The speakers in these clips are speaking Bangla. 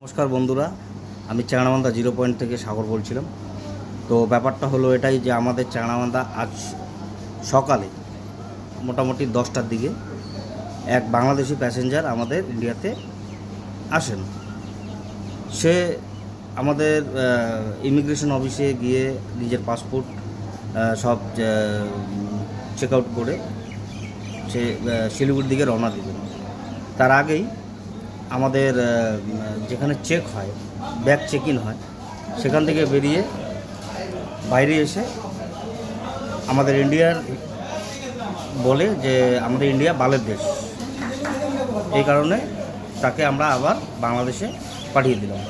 নমস্কার বন্ধুরা, আমি চ্যাংড়াবান্ধা 0 পয়েন্ট থেকে সাগর বলছিলাম। তো ব্যাপারটা হলো এটাই যে আমাদের চ্যাংড়াবান্ধা আজ সকালে মোটামুটি 10টার দিকে এক বাংলাদেশি প্যাসেঞ্জার আমাদের ইন্ডিয়াতে আসেন। সে আমাদের ইমিগ্রেশন অফিসে গিয়ে নিজের পাসপোর্ট সব চেক আউট করে সে শিলিগুড়ির দিকে রওনা দিবেন। তার আগেই আমাদের যেখানে চেক হয়, ব্যাগ চেক ইন হয়, সেখান থেকে বেরিয়ে বাইরে এসে আমাদের ইন্ডিয়ার বলে যে আমাদের ইন্ডিয়া বালের দেশ, এই কারণে তাকে আমরা আবার বাংলাদেশে পাঠিয়ে দিলাম।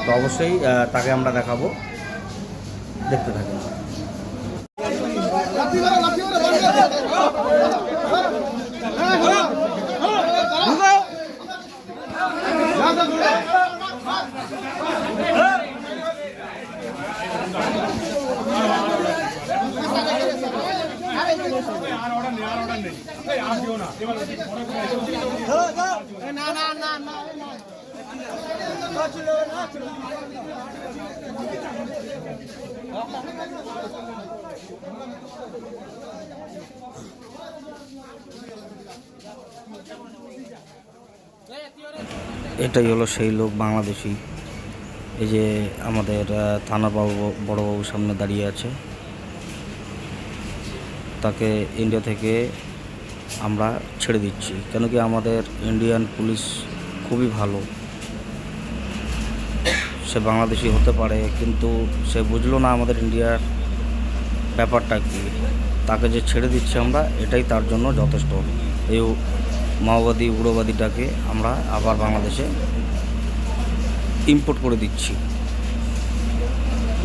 তো অবশ্যই তাকে আমরা দেখাবো, দেখতে থাকি। এটাই হলো সেই লোক, বাংলাদেশি। এই যে আমাদের থানার বড়বাবুর সামনে দাঁড়িয়ে আছে। তাকে ইন্ডিয়া থেকে আমরা ছেড়ে দিচ্ছি, কেন কি আমাদের ইন্ডিয়ান পুলিশ খুবই ভালো। সে বাংলাদেশি হতে পারে, কিন্তু সে বুঝলো না আমাদের ইন্ডিয়ার ব্যাপারটা কী। তাকে যে ছেড়ে দিচ্ছি আমরা, এটাই তার জন্য যথেষ্ট। এই মাওবাদী উগ্রবাদীটাকে আমরা আবার বাংলাদেশে ইম্পোর্ট করে দিচ্ছি,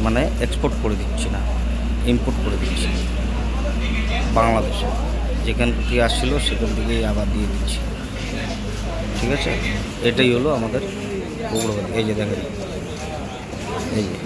মানে এক্সপোর্ট করে দিচ্ছি না, ইম্পোর্ট করে দিচ্ছি বাংলাদেশে। যেখান থেকে আসছিল সেখান থেকেই আবার দিয়ে দিচ্ছি। ঠিক আছে, এটাই হলো আমাদের উগ্রবাদী। এই যে দেখেন, এই যে